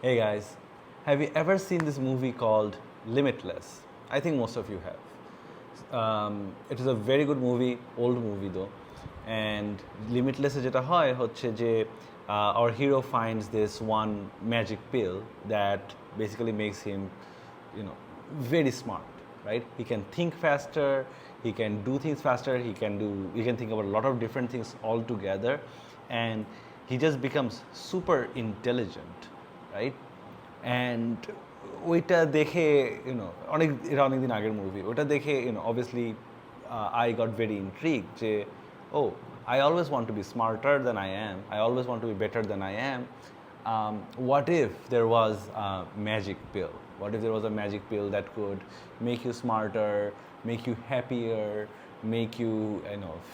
Hey guys, have you ever seen this movie called Limitless? I think most of you have. It is a very good movie, old movie though. And Limitless যেটা হয় হচ্ছে যে our hero finds this one magic pill that basically makes him, very smart, right? He can think faster, he can do things faster, he can think about a lot of different things all together, and he just becomes super intelligent, right? And ওইটা দেখে এটা অনেক দিন আগের movie ওটা দেখে obviously I got very intrigued যে oh, I always want to be smarter than I am, I always want to be better than I am. What if there was a magic pill? What if there was a magic pill that could make you smarter, make you happier, make you,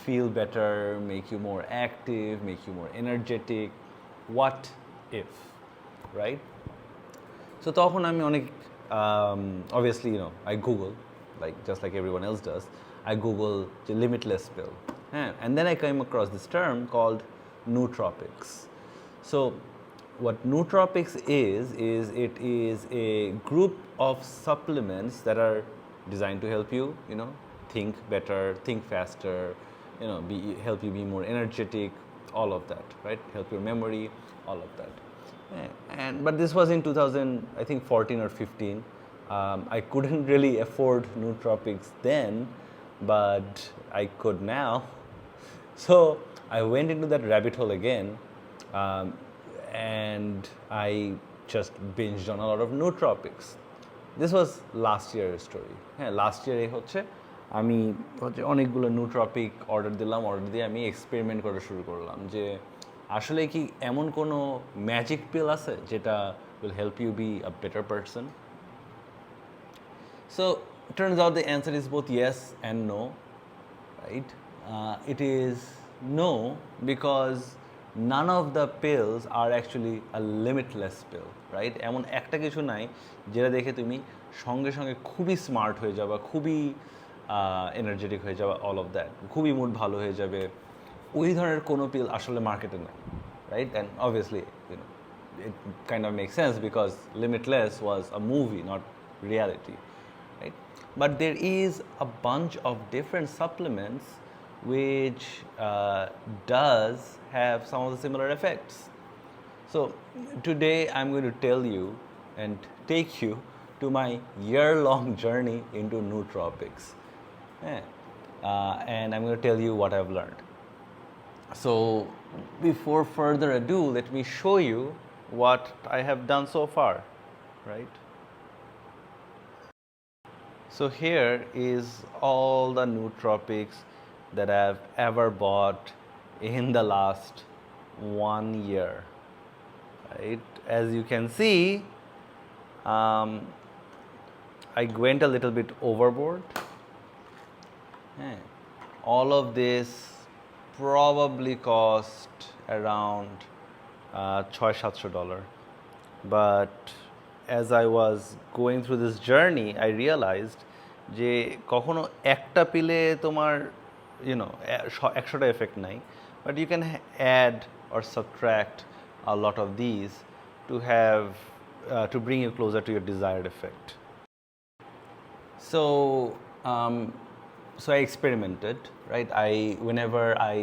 feel better, make you more active, make you more energetic? What if, right? So তখন আমি অনেক obviously, I Google, just like everyone else does. I Google the limitless pill, and then I came across this term called nootropics. So what nootropics is it is a group of supplements that are designed to help you, think better, think faster, help you be more energetic, all of that, right? Help your memory, all of that. But this was in 2000, I think 14 or 15. I couldn't really afford nootropics then, but I could now. So I went into that rabbit hole again, and I just binged on a lot of nootropics. This was last year's story. Last year হচ্ছে আমি অনেকগুলো nootropic order দিয়ে আমি experiment করা শুরু করলাম যে আসলে কি এমন কোনো ম্যাজিক পিল আছে যেটা will help you be a better person? So it turns out the answer is both yes and no, right? It is no because none of the pills are actually a limitless pill, right? এমন একটা কিছু নাই যেটা দেখে তুমি সঙ্গে সঙ্গে খুবই স্মার্ট হয়ে যাবা, খুবই এনার্জেটিক হয়ে যাবা, অল অফ দ্যাট, খুবই মুড ভালো হয়ে যাবে, ওই ধরনের কোনো পিল আসলে মার্কেটে নাই, right? And obviously, it kind of makes sense because Limitless was a movie, not reality, right? But there is a bunch of different supplements which does have some of the similar effects. So today I'm going to tell you and take you to my year-long journey into nootropics. And I'm going to tell you what I've learned. So before further ado, let me show you what I have done so far, right? So here is all the nootropics that I've ever bought in the last 1 year, right? As you can see, I went a little bit overboard. All of this probably cost around $600-700. But as I was going through this journey, I realized যে কখনো একটা পিলে তোমার 100টা effect নাই, but you can add or subtract a lot of these to have to bring you closer to your desired effect. So I experimented, right? Whenever I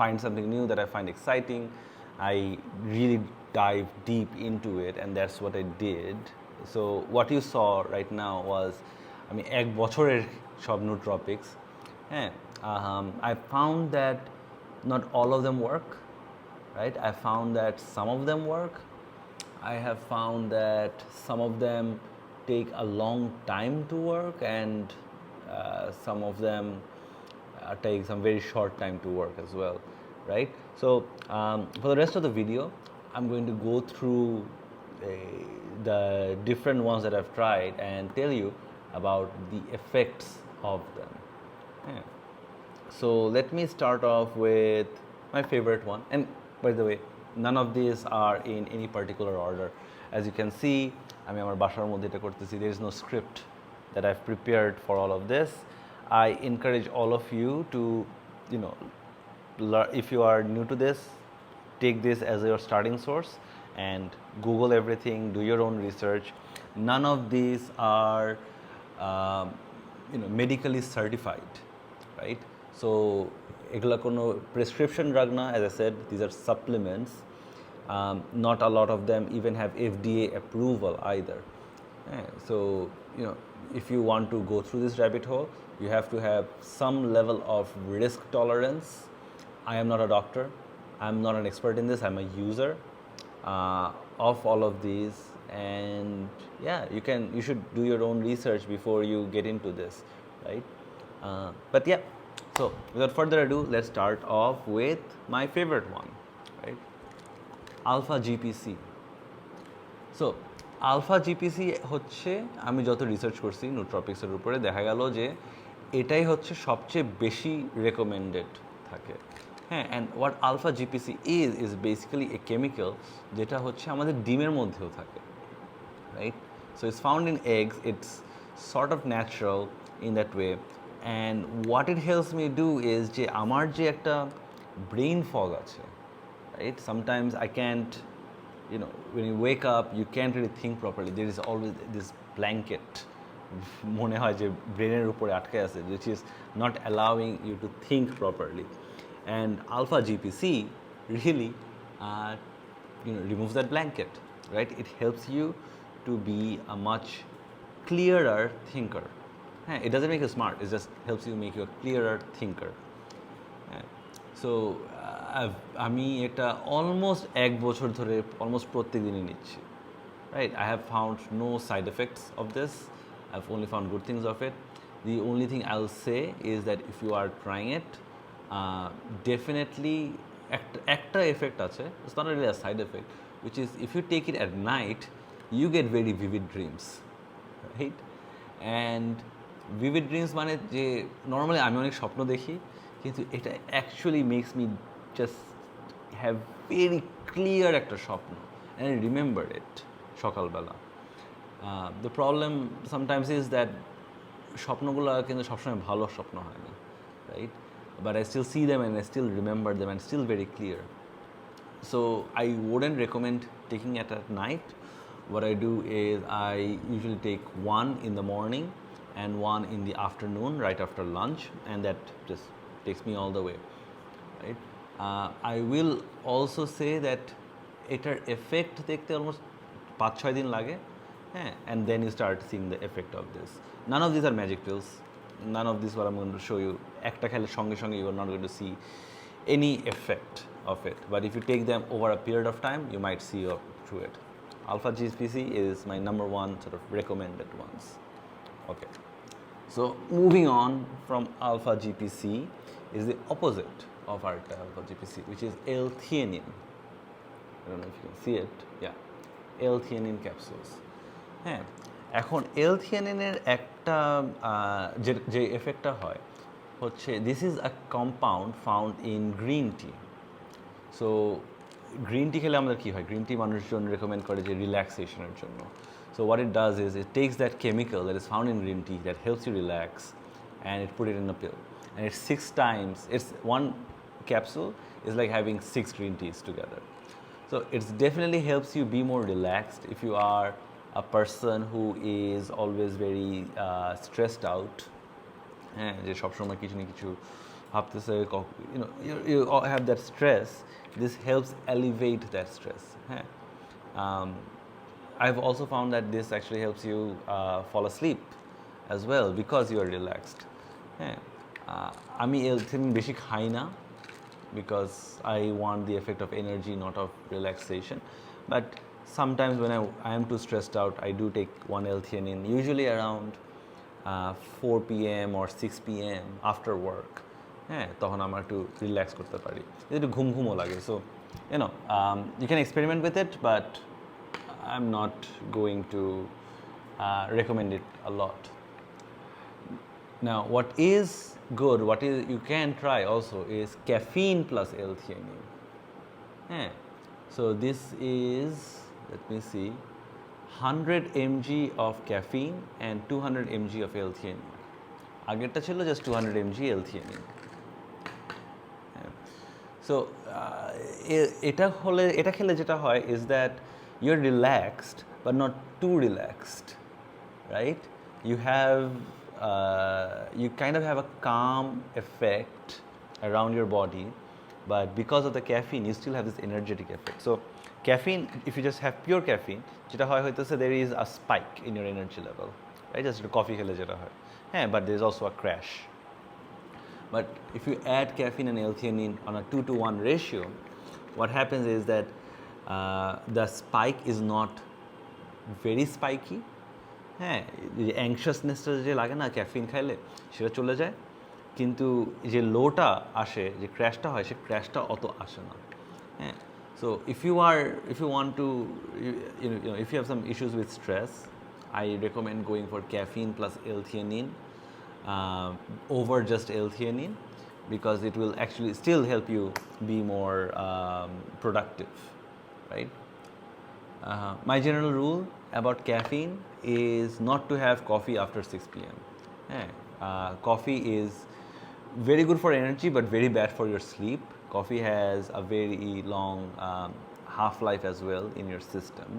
find something new that I find exciting, I really dive deep into it, and that's what I did. So what you saw right now was, এক বছরের সব nootropics. I found that not all of them work, right? I found that some of them work. I have found that some of them take a long time to work, and some of them take some very short time to work as well, right? So for the rest of the video, I'm going to go through the different ones that I've tried and tell you about the effects of them. So let me start off with my favorite one. And by the way, none of these are in any particular order. As you can see, আমি আমার বাসার মধ্যে এটা করতেছি. There is no script that I've prepared for all of this. I encourage all of you to, if you are new to this, take this as your starting source and Google everything, do your own research. None of these are medically certified, right? So এগুলা কোনো prescription drug না, as I said, these are supplements. Not a lot of them even have FDA approval either. So if you want to go through this rabbit hole, you have to have some level of risk tolerance. I am not a doctor, I'm not an expert in this, I'm a user of all of these, and yeah, you should do your own research before you get into this, right? But yeah, so without further ado, let's start off with my favorite one, right? Alpha GPC. So alpha GPC হচ্ছে, আমি যত research করছি নুট্রপিক্সের উপরে, দেখা গেল যে এটাই হচ্ছে সবচেয়ে বেশি রেকমেন্ডেড থাকে। হ্যাঁ, and what alpha GPC is basically a chemical যেটা হচ্ছে আমাদের ডিমের মধ্যেও থাকে, right? So it's found in eggs, it's sort of natural in that way, and what it helps me do is যে আমার যে একটা ব্রেইন ফগ আছে, right? Sometimes I can't, when you wake up, you can't really think properly. There is always this blanket, মনে হয় যে ব্রেনের উপরে আটকে আছে, which is not allowing you to think properly. And alpha GPC really, removes that blanket, right? It helps you to be a much clearer thinker. It doesn't make you smart, it just helps you make you a clearer thinker. So আমি এটা almost 1 বছর ধরে almost প্রত্যেক দিনই নিচ্ছি, right? I have found no side effects of this, I have only found good things of it. The only thing I will say is that if you are trying it, definitely একটা effect আছে, it's not really a side effect, which is if you take it at night, you get very vivid dreams, right? And vivid dreams মানে যে normally আমি অনেক স্বপ্ন দেখি, কিন্তু এটা actually makes me just have very clear একটা স্বপ্ন, অ্যান্ড আই রিমেম্বার ইট সকালবেলা। The problem sometimes is that স্বপ্নগুলো কিন্তু সবসময় ভালো স্বপ্ন হয় না, right? But I still see them and I still remember them and still very clear. So I wouldn't recommend taking it at night. What I do is I usually take one in the morning and one in the afternoon right after lunch, and that just takes me all the way, right? I will also say that এটার effect দেখতে almost 5-6 দিন লাগে, হ্যাঁ, and then you start seeing the effect of this. None of these are magic pills, none of this what I'm going to show you একটা খেলে সঙ্গে সঙ্গে you are not going to see any effect of it, but if you take them over a period of time, you might see through it. Alpha GPC is my number one sort of recommended ones. Okay, so moving on from alpha GPC is the opposite of our alpha GPC, which is L-theanine. I don't know if you can see it. Yeah, L-theanine capsules. হ্যাঁ, এখন L-theanine একটা যে এফেক্টটা হয় হচ্ছে, this is a compound found in green T. So green tea খেলে আমাদের কী হয়, green tea মানুষজন রেকমেন্ড করে যে রিল্যাক্সেশনের জন্য। So what it does is it takes that chemical that is found in green tea that helps you relax, and it put it in a pill, and it's 6 times, it's one capsule is like having 6 green teas together. So it definitely helps you be more relaxed if you are a person who is always very stressed out, হ্যাঁ, যে সবসময় কিছু না কিছু ভাবতেছে, you have that stress. This helps elevate that stress. হ্যাঁ, I've also found that this actually helps you fall asleep as well because you are relaxed. হ্যাঁ, আমি L-theanine বেশি খাই না because I want the effect of energy, not of relaxation. But sometimes when I am too stressed out, I do take one L-theanine, usually around 4 p.m. or 6 p.m. after work. হ্যাঁ, তখন আমার একটু relax করতে পারি, একটু ঘুমও লাগে। So you can experiment with it, but I'm not going to recommend it a lot. Now, what is good, what is you can try also is caffeine plus L-theanine. Yeah. So this is, let me see, 100 mg of caffeine and 200 mg of L-theanine. আগেরটা ছিল just 200 mg L-theanine. Yeah. So এটা খেলে যেটা হয় is that you're relaxed but not too relaxed, right? You kind of have a calm effect around your body, but because of the caffeine you still have this energetic effect. So caffeine, if you just have pure caffeine, যেটা হয় হইতেছে there is a spike in your energy level, right? Just coffee খেলে যেটা হয়, হ্যাঁ, but there is also a crash. But if you add caffeine and L-theanine on a 2-to-1 ratio, what happens is that the spike is not very spiky. হ্যাঁ, যে অ্যাংশাসনেসটা যে লাগে না caffeine খাইলে, সেটা চলে যায়, কিন্তু যে লোটা আসে, যে ক্র্যাশটা হয়, সে ক্র্যাশটা অত আসে না। হ্যাঁ, so if you want to, if you have some issues with stress, I recommend going for caffeine plus L-theanine over just L-theanine, because it will actually still help you be more productive, right? My general rule about caffeine is not to have coffee after 6 p.m. Coffee is very good for energy but very bad for your sleep. Coffee has a very long half-life as well in your system.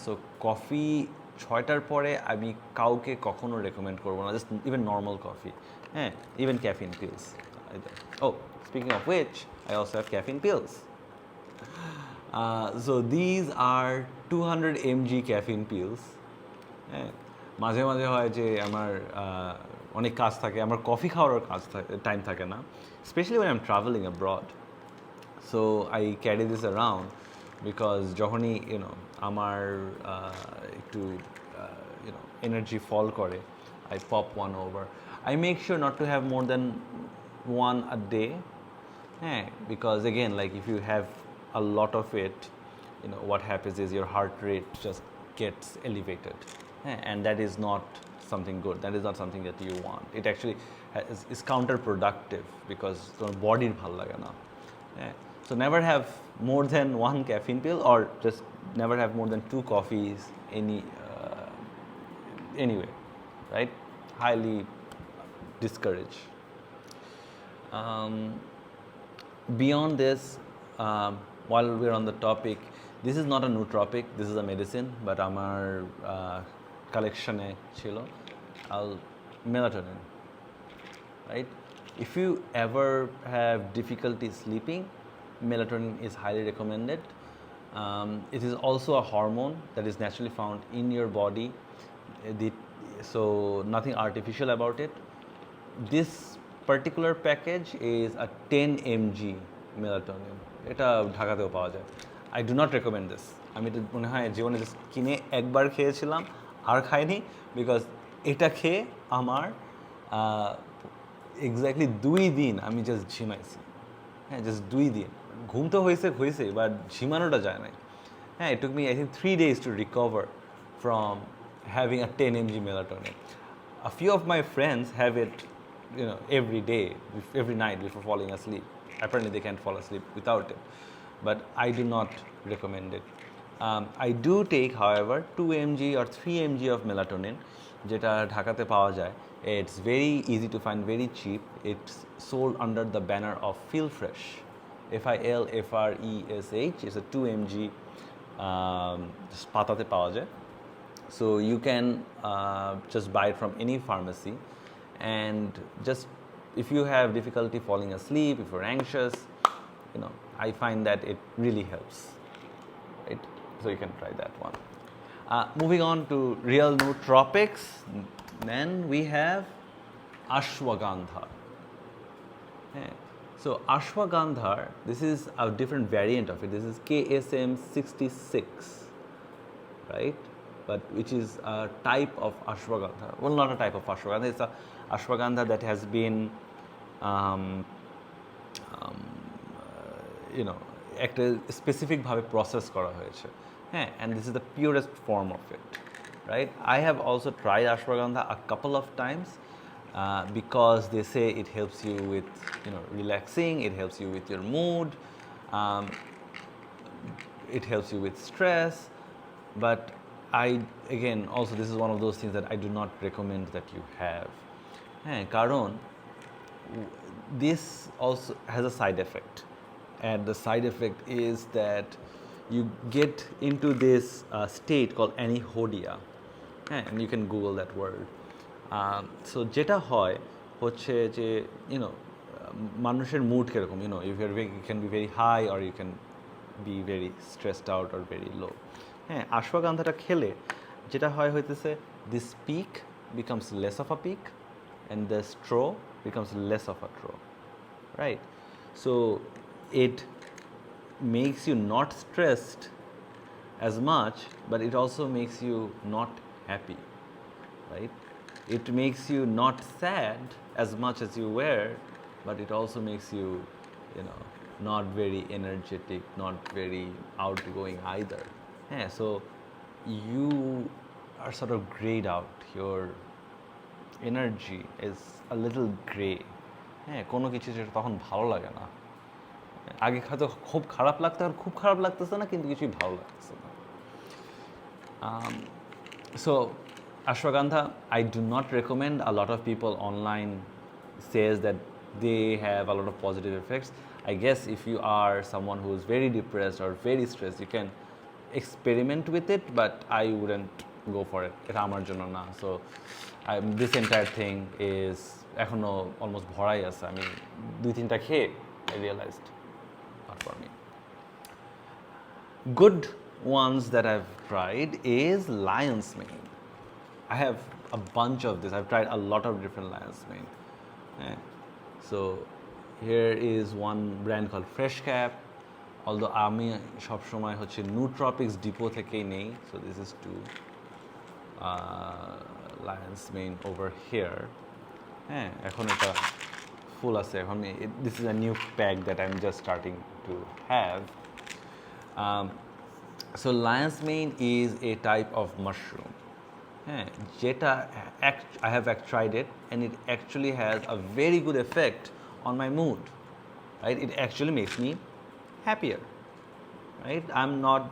So coffee 6টার পরে আমি কাউকে কখনো recommend করবো না, just even normal coffee, even caffeine pills. Oh, speaking of which, I also have caffeine pills. So these are 200 mg caffeine pills. মাঝে মাঝে হয় যে আমার অনেক কাজ থাকে, আমার কফি খাওয়ার টাইম থাকে না, specially when I'm traveling abroad. So I carry this around because যখনই আমার একটু energy fall করে, I pop one over. I make sure not to have more than one a day, because again, like if you have a lot of it, what happens is your heart rate just gets elevated, and that is not something good. That is not something that you want. It actually is counterproductive because your body bhal lage na. So never have more than one caffeine pill, or just never have more than 2 coffees anyway, right? Highly discourage. Beyond this, while we're on the topic, this is not a nootropic, this is a medicine, but আমার collection-এ ছিল melatonin, right? If you ever have difficulty sleeping, melatonin is highly recommended. It is also a hormone that is naturally found in your body, so nothing artificial about it. This particular package is a 10 mg melatonin. এটা ঢাকাতেও পাওয়া যায়. I do not recommend this. আমি এটা মনে হয় জীবনে just কিনে একবার খেয়েছিলাম, আর খাইনি, বিকজ এটা খেয়ে আমার এক্স্যাক্টলি 2 দিন আমি জাস্ট ঝিমাইছি। জাস্ট 2 দিন ঘুম তো হয়েছে, বাট ঝিমানোটা যায় নাই। It took me, I think, 3 days to recover from having a 10 mg melatonin. A few of my friends have it, every day, every night before falling asleep. Apparently they can't fall asleep without it, but I do not recommend it. I do take, however, 2 mg or 3 mg of melatonin, যেটা ঢাকাতে পাওয়া যায়. It's very easy to find, very cheap. It's sold under the banner of Feel Fresh, FILFRESH. It's a 2 mg, পাতাতে পাওয়া যায়. So you can just buy it from any pharmacy, and just if you have difficulty falling asleep, if you're anxious, I find that it really helps, right? So you can try that one. Moving on to real nootropics, then we have Ashwagandha. So Ashwagandhar, this is a different variant of it. This is KSM 66, right? But which is a type of ashwagandha. Well, not a type of ashwagandha. It's a ashwagandha that has been, একটা স্পেসিফিকভাবে process করা হয়েছে, and this is the purest form of it, right? I have also tried ashwagandha a couple of times because they say it helps you with, relaxing, it helps you with your mood, it helps you with stress, but again, also this is one of those things that I do not recommend that you have. কারণ this also has a side effect. and the side effect is that you get into this state called anhedonia, and you can Google that word. So যেটা হয় হচ্ছে যে মানুষের mood কিরকম, if you can be very high or you can be very stressed out or very low. হ্যাঁ, আশ্বগন্ধাটা খেলে যেটা হয় হইতেছে, this peak becomes less of a peak and the straw becomes less of a straw, right? So it makes you not stressed as much, but it also makes you not happy, right? It makes you not sad as much as you were, but it also makes you, not very energetic, not very outgoing either. Yeah, so you are sort of grayed out. Your energy is a little gray. হ্যাঁ, কোনো কিছু যেটা তখন ভালো লাগে না। আগে হয়তো খুব খারাপ লাগতো, আর খুব খারাপ লাগতেছে না, কিন্তু কিছুই ভালো লাগতেছে না। So ashwagandha, I do not recommend. A lot of people online says that they have a lot of positive effects. I guess if you are someone who is very depressed or very stressed, you can experiment with it, but I wouldn't go for it. এটা আমার জন্য না। So this entire thing is এখনো almost ভরাই আছে। আমি 2-3টা খেয়ে I realized not for me. Good ones that I've tried is lion's mane. I have a bunch of this. I've tried a lot of different lion's mane. Yeah. So here is one brand called Fresh Cap. Although আমি সবসময় হচ্ছে Nootropics depot থেকেই নেই. So this is to lion's mane over here. হ্যাঁ, এখন এটা ফুল আছে। এখন this is a new pack that I'm just starting to have. So lion's mane is a type of mushroom. যেটা I have tried it, and it actually has a very good effect on my mood, right? It actually makes me happier, right? I'm not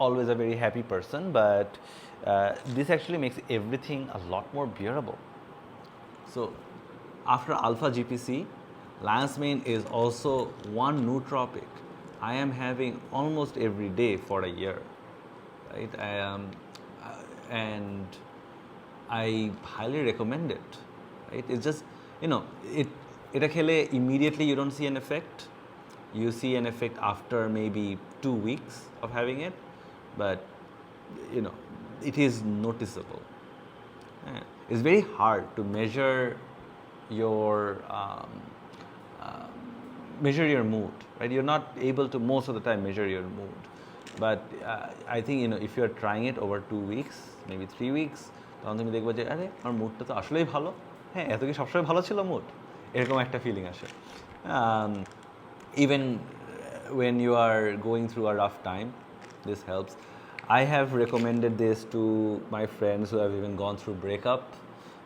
always a very happy person, but this actually makes everything a lot more bearable. So after alpha GPC, lion's mane is also one nootropic I am having almost every day for a year, right? And I highly recommend it, right? It's just, এটা খেলে immediately you don't see an effect. You see an effect after maybe 2 weeks of having it, but it is noticeable. It's very hard to measure your mood, right? You're not able to most of the time measure your mood, but I think if you're trying it over 2 weeks, maybe 3 weeks, তখন তুমি দেখবে যে আরে আমার মুডটা তো আসলেই ভালো। হ্যাঁ, এত কি সবসময় ভালো ছিল মুড, এরকম একটা ফিলিং আসে। Even when you are going through a rough time, this helps. I have recommended this to my friends who have even gone through breakup.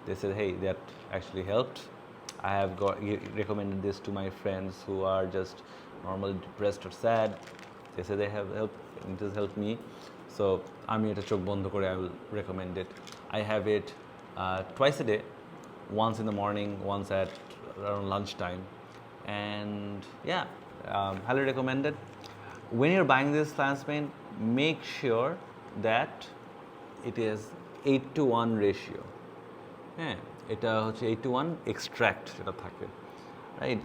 They said, hey, that actually helped. I have recommended this to my friends who are just normally depressed or sad. They say they have helped, and it has helped me. So আমি এটা চোখ বন্ধ করে I will recommend it. I have it twice a day, once in the morning, once at around lunchtime, and yeah, highly recommend it. When you're buying this lion's mane, make sure that it is 8:1 ratio. হ্যাঁ, এটা হচ্ছে 8:1 extract যেটা থাকে, right?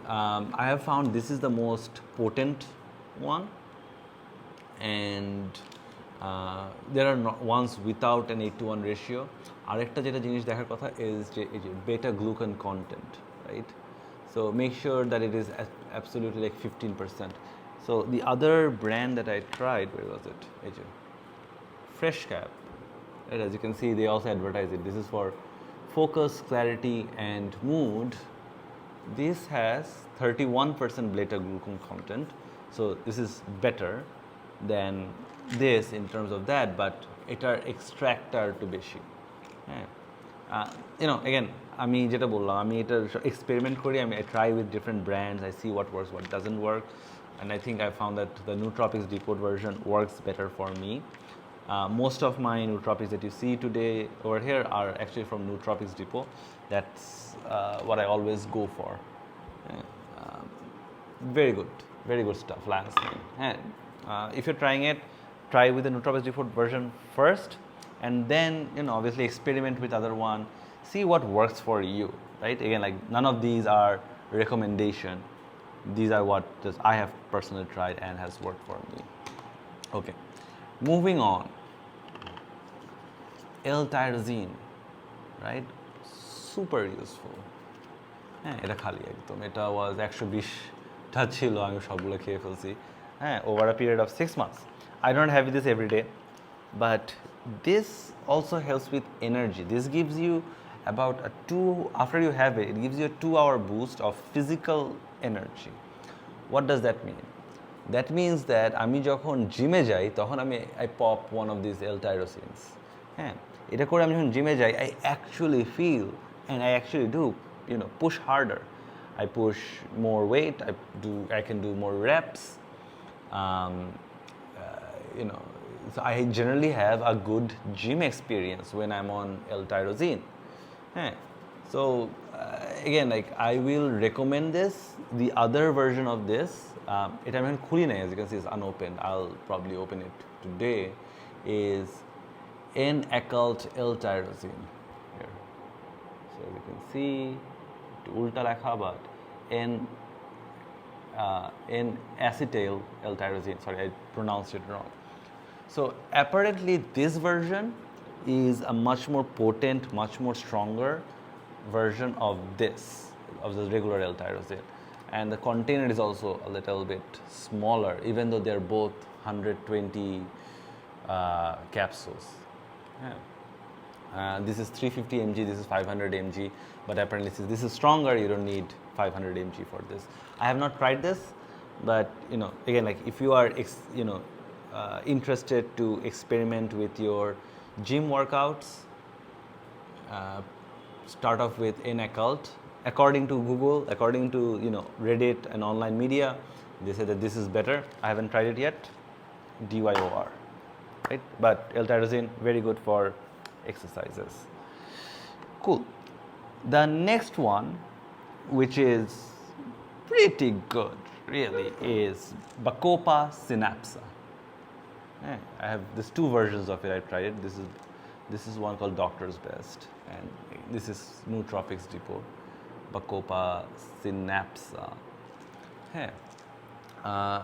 I have found this is the most potent one, and there are ones without an 8:1 ratio. আরেকটা যেটা জিনিস দেখার কথা is যে এই যে beta glucan content, right? So make sure that it is absolutely like 15%. So the other brand that I tried, where was it? এই যে Fresh Cap. Right, as you can see, they also advertise it. This is for focus, clarity, and mood. This has 31% beta glucan content, so this is better than this in terms of that, but এটার extractor to বেশি। হ্যাঁ, again আমি যেটা বললাম, আমি এটা experiment করি, I try with different brands, I see what works, what doesn't work, and I think I found that the Nootropics depot version works better for me. Most of my nootropics that you see today over here are actually from Nootropics depot. That's what I always go for. Very good. very good stuff, lion's mane. If you're trying it, try with the Nootropics default version first, and then obviously experiment with other one, see what works for you, right? Again, like none of these are recommendation. These are what just I have personally tried and has worked for me. Okay, moving on. L-tyrosine, right? Super useful. হ্যাঁ, এটা খালি একদম, এটা ওয়াজ 120টা ছিল, আমি সবগুলো খেয়ে ফেলছি, হ্যাঁ, over a period of 6 months. I don't have this every day, but this also helps with energy. This gives you about after you have it, it gives you a 2-hour boost of physical energy. What does that mean? That means that আমি যখন জিমে যাই তখন I pop one of these L-tyrosines. হ্যাঁ, এটা করে আমি যখন জিমে যাই, I actually feel and I actually do push harder. I push more weight. I can do more reps. So I generally have a good gym experience when I'm on L-tyrosine. So again, like I will recommend this. The other version of this, it I'm khuli nahi, as you can see, it's unopened. I'll probably open it today. Is N-occult L-tyrosine here. So you can see. Ulta lekha, but N-acetyl L-tyrosine. Sorry, I pronounced it wrong. So apparently this version is a much more potent, much more stronger version of the regular L-tyrosine, and the container is also a little bit smaller, even though they're both 120 capsules. Yeah. This is 350 mg, this is 500 mg, but apparently since this is stronger, you don't need 500 mg for this. I have not tried this, but again, like if you are interested to experiment with your gym workouts, start off with N-occult. According to Google, according to Reddit and online media, they say that this is better. I haven't tried it yet. DYOR, right? But L-tyrosine, very good for exercises. Cool. The next one, which is pretty good, really, is Bacopa Synapsa. I have these 2 versions of it. I've tried it. This is one called Doctor's Best, and this is Nootropics Depot. Bacopa Synapsa.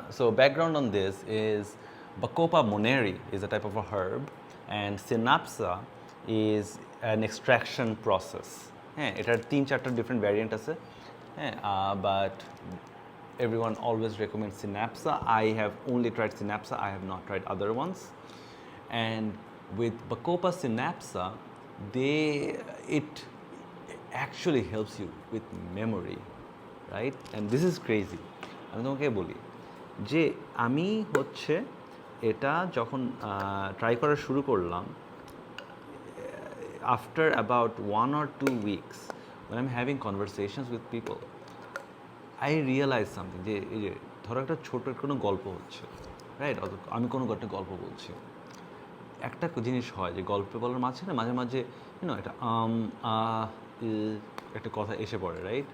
So background on this is Bacopa moneri is a type of a herb, and Synapsa is an extraction process. এটার 3-4টা different variant আছে, but everyone always recommends Synapsa. I have only tried Synapsa. I have not tried other ones. And with Bacopa Synapsa, it actually helps you with memory, right? And this is crazy. আমি তোমাকে বলি যে আমি হচ্ছে এটা যখন try করা শুরু করলাম, after about 1 or 2 weeks, when I'm having conversations with people, I realize something. যে এই যে ধরো একটা ছোট কোনো গল্প হচ্ছে, রাইট? আমি কোনো একটা গল্প বলছি, একটা জিনিস হয় যে গল্প বলার মাঝখানে মাঝে মাঝে একটা একটা কথা এসে পড়ে, রাইট?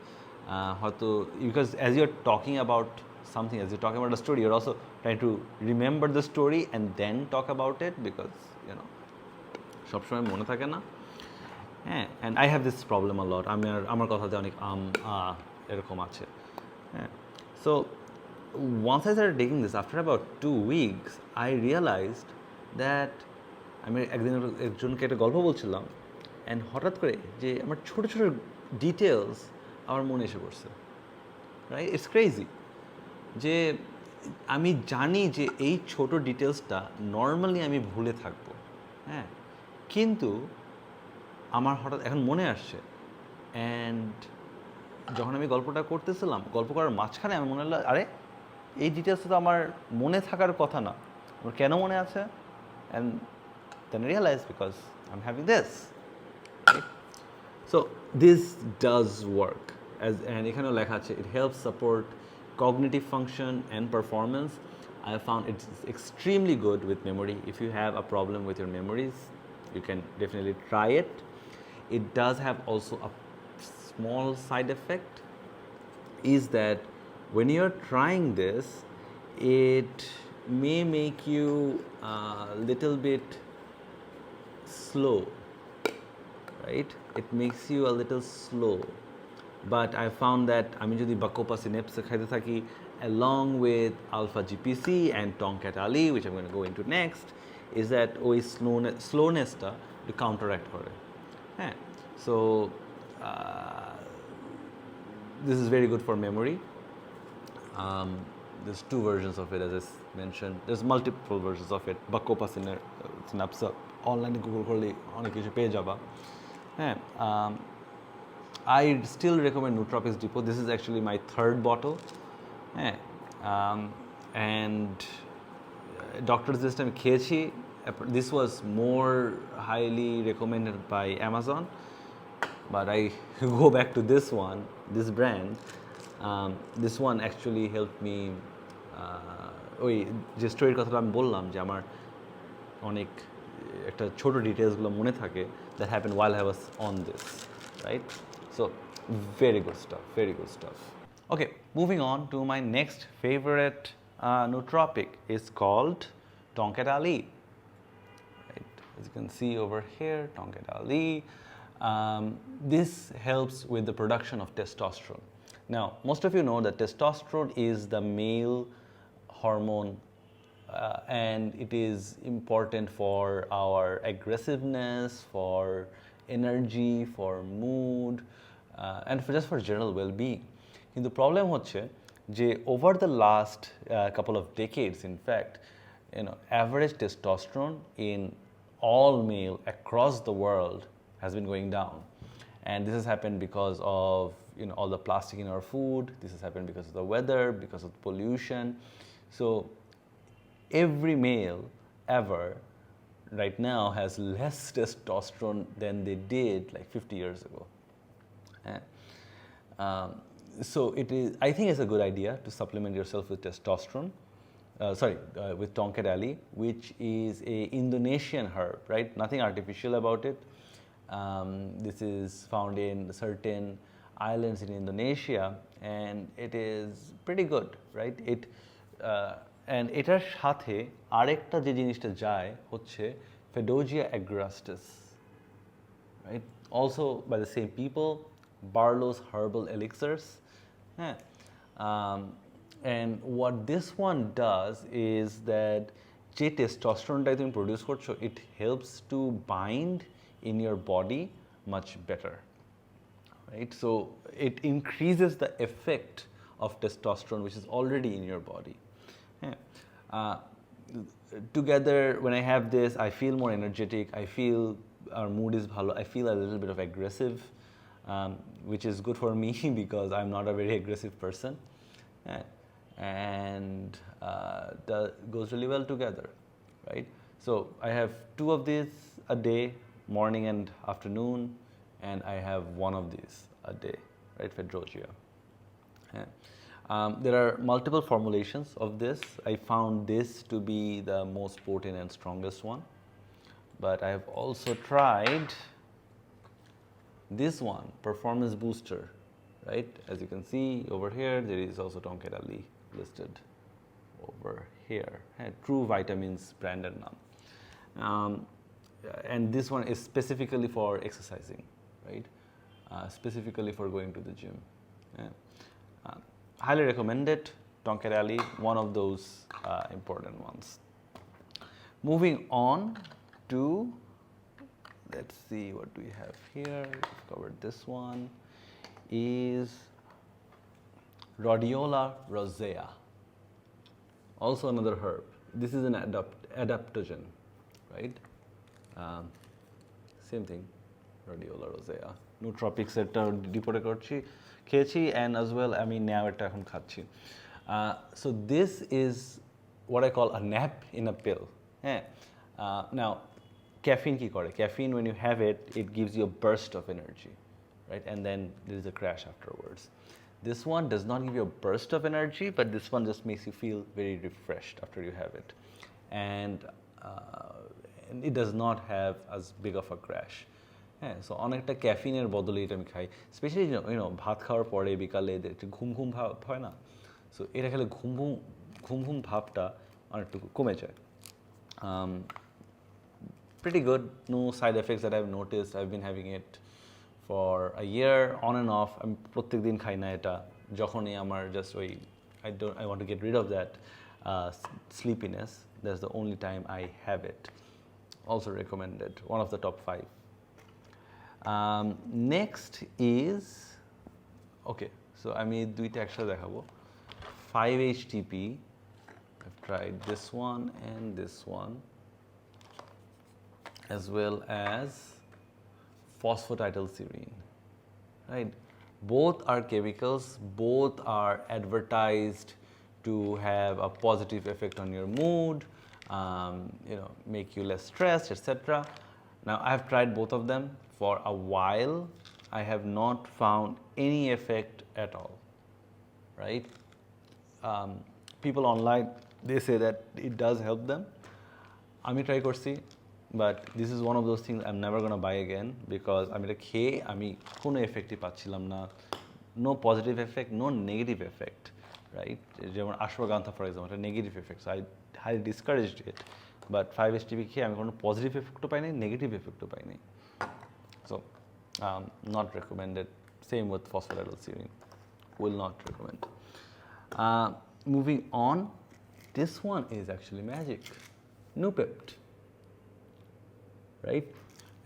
হয়তো because as you are talking about something, as you're talking about a story, you're also trying to remember the story and then talk about it, because সবসময় মনে থাকে না। and I have this problem a lot. আমার কথাতে অনেক এরকম আছে। So once I started taking this, after about 2 weeks, I realized that আমি একজনকে একটা গল্প বলছিলাম, and হঠাৎ করে যে আমার ছোট ছোট ডিটেলস আমার মনে এসে পড়ছে, রাইট? ইটস ক্রেজি যে আমি জানি যে এই ছোট ডিটেলসটা নর্মালি আমি ভুলে থাকবো, কিন্তু আমার হঠাৎ এখন মনে আসছে। অ্যান্ড যখন আমি গল্পটা করতেছিলাম, গল্প করার মাঝখানে আমার মনে হলো, আরে এই ডিটেলসটা তো আমার মনে থাকার কথা না, আমার কেন মনে আছে? And then realise because I am having this. So this does work and এখানেও লেখা আছে, it helps support cognitive function and performance. I have found it's extremely good with memory. If you have a problem with your memories, you can definitely try it. It does have also a small side effect, is that when you're trying this, it may make you a little bit slow, right? It makes you a little slow. But I found that আমি যদি বাকোপা সিনেপসে খাইতে থাকি along with alpha GPC and Tongkat Ali, which I'm going to go into next, is that ওই স্লোনেসটা একটু counteract করে। হ্যাঁ, so this is very good for memory. There's two versions of it, as I mentioned. There's multiple versions of it. Bakopa synapse online Google করলে অনেক কিছু পেয়ে যাবা। হ্যাঁ, I still recommend Nootropics Depot. This is actually my third bottle. Yeah. And doctors this time খেয়েছি. This was more highly recommended by Amazon, but I go back to this one, this brand. This one actually helped me. ওই যে স্টোরির কথাটা আমি বললাম যে আমার অনেক একটা ছোট ডিটেলসগুলো মনে থাকে that happened while I was on this, right? So very good stuff, very good stuff. Okay, moving on to my next favorite nootropic is called Tongkat Ali. Right, as you can see over here, Tongkat Ali. This helps with the production of testosterone. Now, most of you know that testosterone is the male hormone and it is important for our aggressiveness, for energy, for mood, and just for general well-being. কিন্তু problem হচ্ছে যে over the last couple of decades, in fact, average testosterone in all male across the world has been going down, and this has happened because of all the plastic in our food. This has happened because of the weather, because of pollution. So every male ever right now has less testosterone than they did like 50 years ago. So I think it's a good idea to supplement yourself with testosterone. With Tongkat Ali, which is a Indonesian herb, right? Nothing artificial about it. This is found in certain islands in Indonesia, and it is pretty good, right? And এটার সাথে আরেকটা যে জিনিসটা যায় হচ্ছে Fedogia agrastis, right? Also by the same people, Barlow's herbal elixirs. And what this one does is that যে টেস্টোস্টেরনটা তুমি produce করছো, it helps to bind in your body much better, right? So it increases the effect of testosterone which is already in your body. Together, when I have this, I feel more energetic, I feel our mood is bhalo, I feel a little bit of aggressive, which is good for me because I'm not a very aggressive person. And that goes really well together, right? So I have 2 of these a day, morning and afternoon, and I have 1 of these a day, right? Fedogia. There are multiple formulations of this. I found this to be the most potent and strongest one, but I have also tried this one, performance booster, right? As you can see over here, there is also Tongkat Ali listed over here. True Vitamins branded name. And this one is specifically for exercising, right? Specifically for going to the gym. Highly recommended. Tongkat Ali, one of those important ones. Moving on to, let's see what we have here. We've covered this one. Is Rhodiola rosea. Also another herb. This is an adaptogen, right? Same thing, Rhodiola rosea. Nootropics eta depot করছি খেয়েছি, and as well আমি now এটা এখন খাচ্ছি. So this is what I call a nap in a pill. Now caffeine কি করে? Caffeine, when you have it, it gives you a burst of energy, right? And then there is a crash afterwards. This one does not give you a burst of energy, but this one just makes you feel very refreshed after you have it. And it does not have as big of a crash. So অনেকটা ক্যাফিনের বদলে এটা আমি খাই, specially ভাত খাওয়ার পরে বিকালে একটু ঘুম ভাব হয় না, সো এটা খেলে ঘুম ঘুম ভাবটা অনেকটুকু কমে যায়। Pretty good, no side effects that I've noticed. I've been having it for a year on and off. আমি প্রত্যেকদিন খাই না এটা, যখনই আমার জাস্ট ওই I want to get rid of that sleepiness. That's the only time I have it. Also recommended, one of the top 5. Next is, okay, so আমি দুইটা একসাথে দেখাবো। 5-HTP, I've tried this one and this one, as well as phosphatidylserine, right? Both are chemicals, both are advertised to have a positive effect on your mood, make you less stressed, etc. Now, I have tried both of them for a while. I have not found any effect at all, right? People online, they say that it does help them. আমি try করছি, but this is one of those things I'm never gonna buy again, because আমি এটা খেয়ে আমি কোনো এফেক্টই পাচ্ছিলাম না, no positive effect, no negative effect, right? যেমন ashwagandha for example, এটা negative effect, so I highly discouraged it, but 5-HTP খেয়ে আমি কোনো পজিটিভ এফেক্টও পাই নাই, নেগেটিভ এফেক্টও পাই নাই, so not recommended. Same with phosphatidylserine, will not recommend. Moving on, this one is actually magic, Nootropics, right?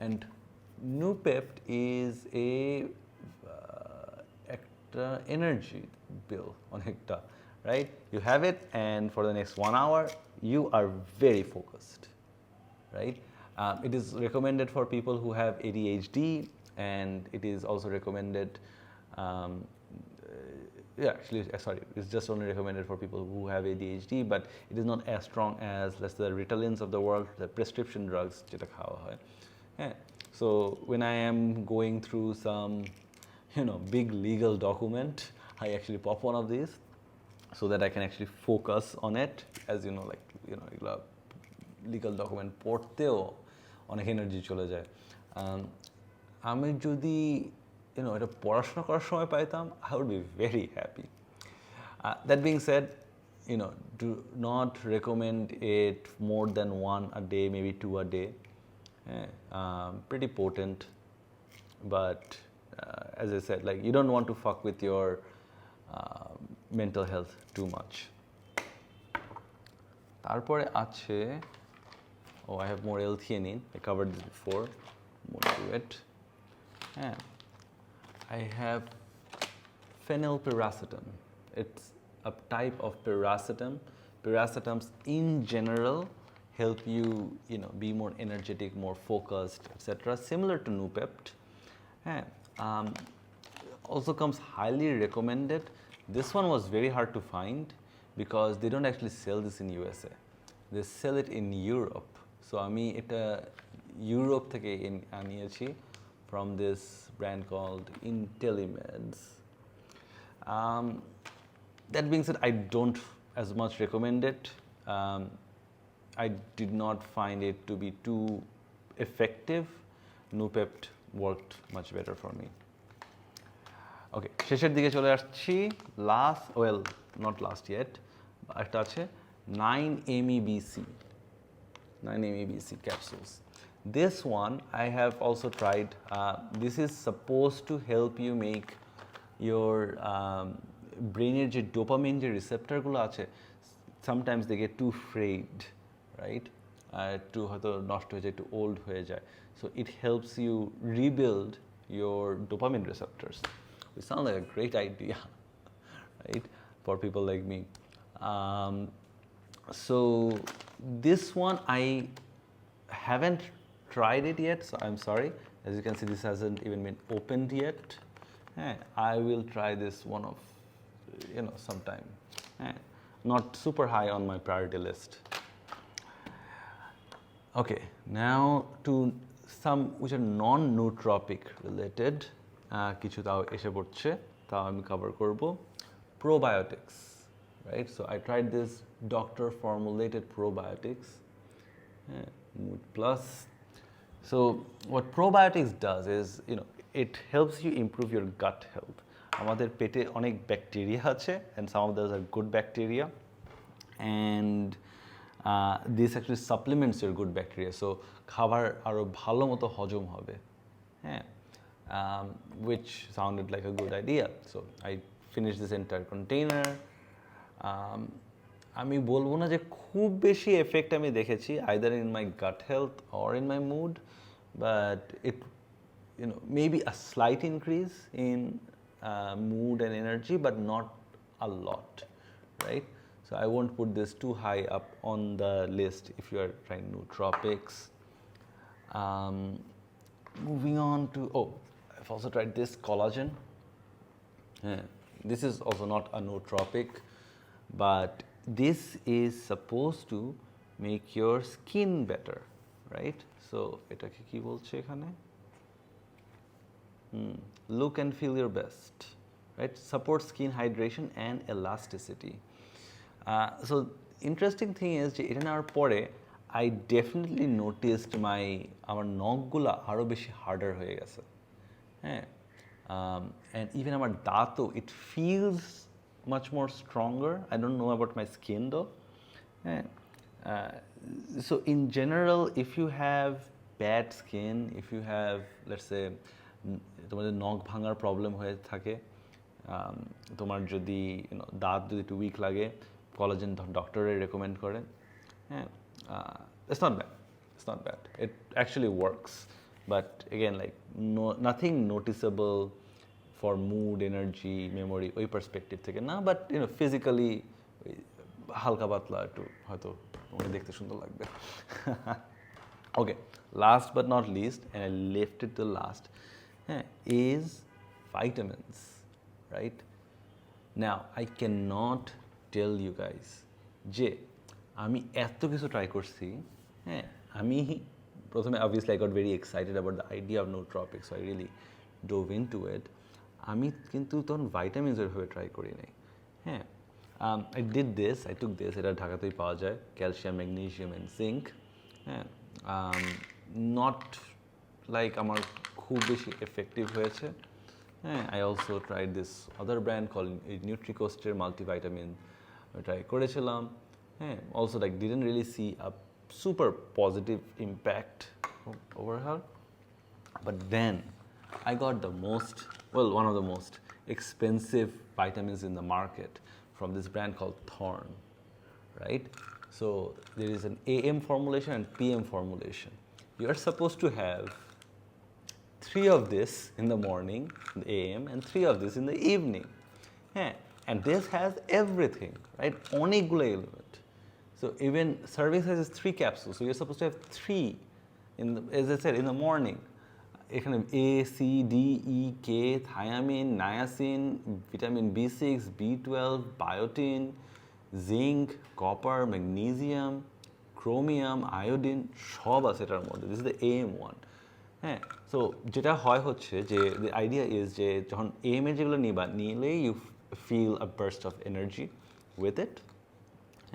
And Nootropics is a energy bill on hecta, right? You have it, and for the next 1 hour, you are very focused, right? It is recommended for people who have ADHD, and it is also recommended. It's just only recommended for people who have ADHD, but it is not as strong as, let's say, the Ritalins of the world, the prescription drugs যেটা খাওয়া হয়. Yeah. So when I am going through some, big legal document, I actually pop one of these so that I can actually focus on it. As you know, legal document পড়তেও অনেক energy চলে যায়। আমি যদি এটা পড়াশোনা করার সময় পাইতাম, I would be very happy. That being said, do not recommend it more than 1 a day, maybe 2 a day. Pretty potent, but as I said, you don't want to fuck with your mental health too much. তারপরে আছে, I have more L-theanine. I covered this before. More to it. I have phenylpiracetam. It's a type of piracetam. Piracetams in general help you, be more energetic, more focused, etc. Similar to Nootropics. Also comes highly recommended. This one was very hard to find because they don't actually sell this in USA. They sell it in Europe. So আমি এটা Europe থেকে আনিয়েছি from this brand called Intellimeds. That being said, I don't as much recommend it. I did not find it to be too effective. Nootropics worked much better for me. Okay, শেষের দিকে চলে আসছি, not last yet, একটা আছে 9-MEBC. 9-MEBC capsules. This one I have also tried. This is supposed to help you make your brain যে dopamine যে receptor গুলো আছে, sometimes they get too frayed, right? একটু হয়তো নষ্ট হয়ে যায়, একটু old হয়ে যায়. So it helps you rebuild your dopamine receptors. It sounds like a great idea, right? For people like me. So this one I haven't tried it yet, so I'm sorry. As you can see, this hasn't even been opened yet. I will try this one of, sometime. Not super high on my priority list. Okay, now to some which are non-nootropic related. কিছু তাও এসে পড়ছে, তাও আমি cover করব। Probiotics, right? So I tried this doctor formulated probiotics, Mood Plus. So what probiotics does is, it helps you improve your gut health. আমাদের পেটে অনেক ব্যাকটেরিয়া আছে, and some of those are good bacteria, and this actually supplements your good bacteria, so খাবার আরো ভালো মতো হজম হবে, হ্যাঁ, which sounded like a good idea. So I finished this entire container. আমি বলবো না যে খুব বেশি এফেক্ট আমি দেখেছি either in my gut health or in my mood, but it, maybe a slight increase in mood and energy, but not a lot, right? So I won't put this too high up on the list if you are trying nootropics. Moving on to, I've also tried this collagen. This is also not a nootropic, but this is supposed to make your skin better, right? So এটাকে কি বলছে এখানে? Look and feel your best, right? Support skin hydration and elasticity. So interesting thing is যে এটা নেওয়ার পরে I definitely noticed আমার নখগুলা আরো বেশি হার্ডার হয়ে গেছে, হ্যাঁ, and even আমার দাঁতও it feels much more stronger. I don't know about my skin though. So in general, if you have bad skin, if you have, let's say, তোমাদের নখ ভাঙার প্রবলেম হয়ে থাকে, তোমার যদি দাঁত যদি একটু উইক লাগে, কোলাজেন ডক্টরে রেকমেন্ড করে, হ্যাঁ, it's not bad. It's not bad. It actually works, but again, like nothing noticeable for mood, energy, memory, ওই perspective থেকে না, but physically হালকা পাতলা একটু হয়তো তোমাকে দেখতে সুন্দর লাগবে। Okay, last but not least, and I left it to last, is vitamins, right? Now, I cannot tell you guys যে আমি এত কিছু ট্রাই করছি, হ্যাঁ, আমি প্রথমে obviously I got very excited about the idea of nootropics, so I really dove into it. আমি কিন্তু তখন vitamins এরভাবে ট্রাই করি নাই, হ্যাঁ। I did this, I took this, এটা ঢাকাতেই পাওয়া যায়, ক্যালসিয়াম, ম্যাগনেসিয়াম and zinc, হ্যাঁ, not like আমার খুব বেশি এফেক্টিভ হয়েছে, হ্যাঁ। I also tried this other brand called Nootropics Multivitamins, try করেছিলাম, হ্যাঁ, also like didn't really see a super positive impact overall, but then I got one of the most expensive vitamins in the market from this brand called Thorne, right? So there is an AM formulation and PM formulation. You are supposed to have 3 of this in the morning, in the AM, and 3 of this in the evening. Yeah. And this has everything, right? অনেকগুলো element. So even serving size is 3 capsules. So you're supposed to have 3, as I said, in the morning. এখানে A, C, D, E, K, thiamine, niacin, vitamin B6, B12, biotin, zinc, copper, magnesium, chromium, iodine, সব আছে এটার মধ্যে. This is the AM one. হ্যাঁ, so যেটা হয় হচ্ছে যে the idea is যে যখন AM এর যেগুলো নিলে you feel a burst of energy with it.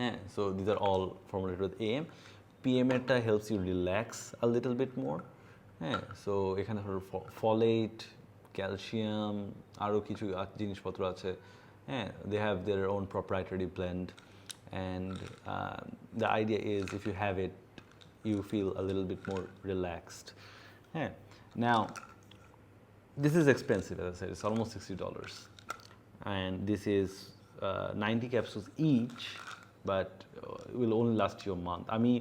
Yeah, so these are all formulated with AM. PM এটা helps you relax a little bit more. Yeah, so এখানে folate, calcium, আরও কিছু জিনিসপত্র আছে, হ্যাঁ, they have their own proprietary blend, and the idea is if you have it you feel a little bit more relaxed. Yeah. Now this is expensive, as I said, it's almost $60, and this is 90 capsules each, but it will only last you a month. আমি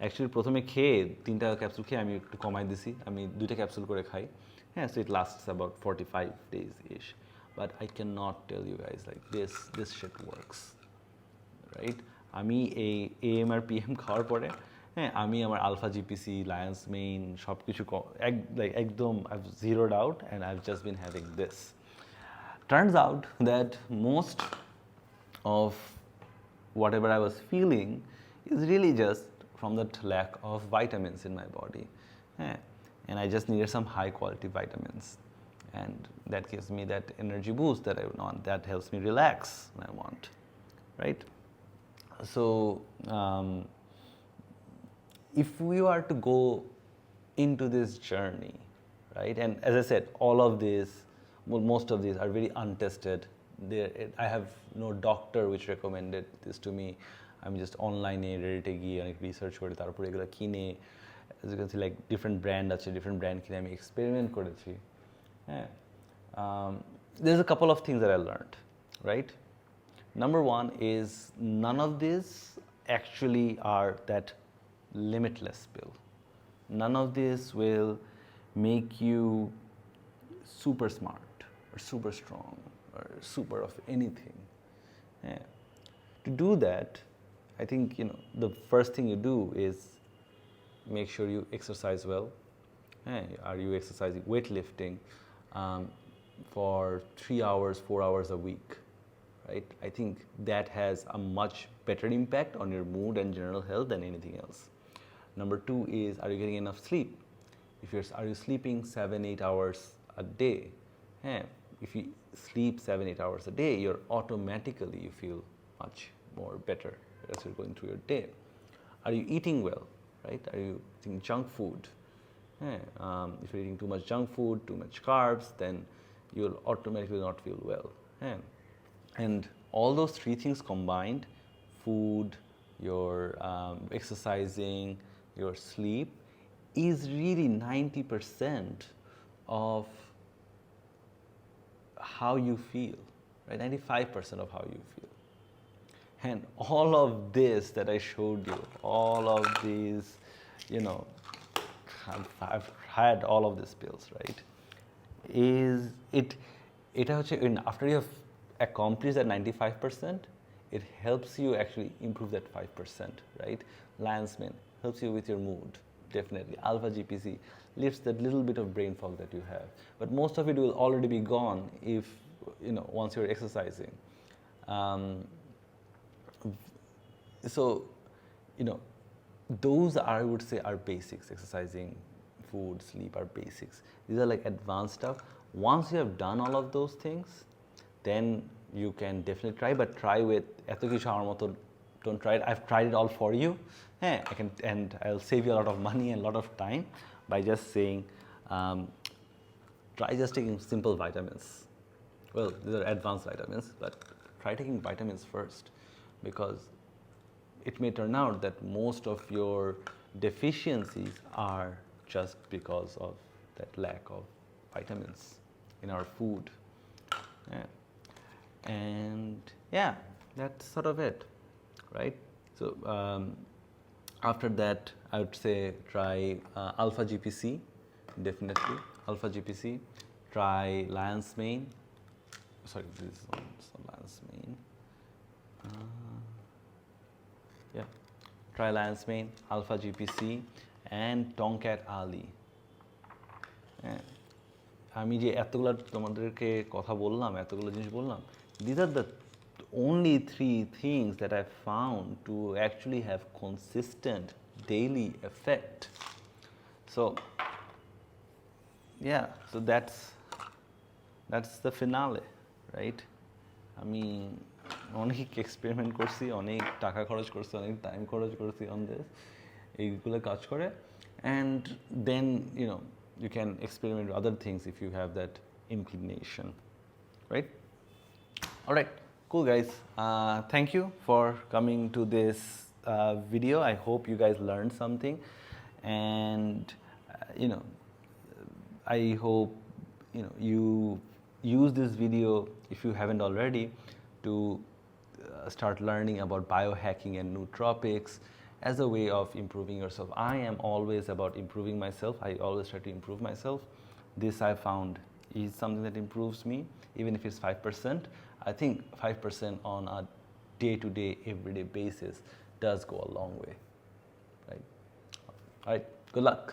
actually প্রথমে খেয়ে 3টা capsule খেয়ে আমি একটু কমাই দিছি, আমি 2টা ক্যাপসুল করে খাই, হ্যাঁ, so it lasts about 45 days ish, but I cannot tell you guys like this shit works, right? আমি এই AM আর PM খাওয়ার পরে, হ্যাঁ, আমি আমার আলফা জিপিসি, লায়ন্স মেইন সব কিছু একদম I've zeroed out, and I've just been having this. Turns out that most of whatever I was feeling is really just from that lack of vitamins in my body, and I just needed some high quality vitamins, and that gives me that energy boost that I want, that helps me relax when I want, right? So if we are to go into this journey, right, and as I said, all of this well, most of these are very untested. I have no doctor which recommended this to me. I'm just online Reddit গিয়ে অনেক research করে তারপরে এগুলো কিনে, as you can see, like different brand আছে, different brand কিনে আমি experiment করেছি. হ্যাঁ, there's a couple of things that I learned, right? Number one is none of these actually are that limitless pill. None of this will make you super smart or super strong or super of anything. Yeah. To do that, I think the first thing you do is make sure you exercise well. Yeah. Are you exercising, weightlifting for 3 hours, 4 hours a week? Right? I think that has a much better impact on your mood and general health than anything else. Number two is, are you getting enough sleep? Are you sleeping 7-8 hours a day? Yeah. If you sleep 7-8 hours a day, automatically you feel much more better as you're going through your day. Are you eating well? Right? Are you eating junk food? Yeah. If you're eating too much junk food, too much carbs, then you'll automatically not feel well. Yeah. And all those three things combined, food, your exercising, your sleep, is really 90% of how you feel, right? 95% of how you feel. And all of this that I showed you, all of these, I've had all of these pills, right? After you have accomplished that 95%, it helps you actually improve that 5%, right? Lion's mane helps you with your mood, definitely. Alpha GPC lifts that little bit of brain fog that you have. But most of it will already be gone if, once you're exercising. So, those I would say are basics. Exercising, food, sleep are basics. These are like advanced stuff. Once you have done all of those things, then you can definitely try, but try with eto kishu amar moto, don't try it. I've tried it all for you. And I'll save you a lot of money and a lot of time by just saying, try just taking simple vitamins. Well, these are advanced vitamins, but try taking vitamins first, because it may turn out that most of your deficiencies are just because of that lack of vitamins in our food. Yeah. And yeah, that's sort of it, right? So after that, I would say try Alpha GPC, definitely. Alpha GPC. Try Lion's Mane. Sorry, this is not Lion's Mane. Yeah. Try Lion's Mane, Alpha GPC, and Tongkat Ali. Yeah. আমি যে এতগুলো তোমাদেরকে কথা বললাম, এতগুলো জিনিস বললাম, these are the only 3 things that I found to actually have consistent daily effect. So yeah, so that's the finale, right? আমি অনেক এক্সপেরিমেন্ট করছি, অনেক টাকা খরচ করছি, অনেক টাইম খরচ করছি on this, এইগুলো কাজ করে, and then you can experiment with other things if you have that inclination, right? All right, cool guys. Thank you for coming to this video. I hope you guys learned something, and I hope you use this video, if you haven't already, to start learning about biohacking and nootropics as a way of improving yourself. I am always about improving myself. I always try to improve myself. This I found is something that improves me, even if it's 5%. I think 5% on a day-to-day, everyday basis does go a long way, right? All right, good luck.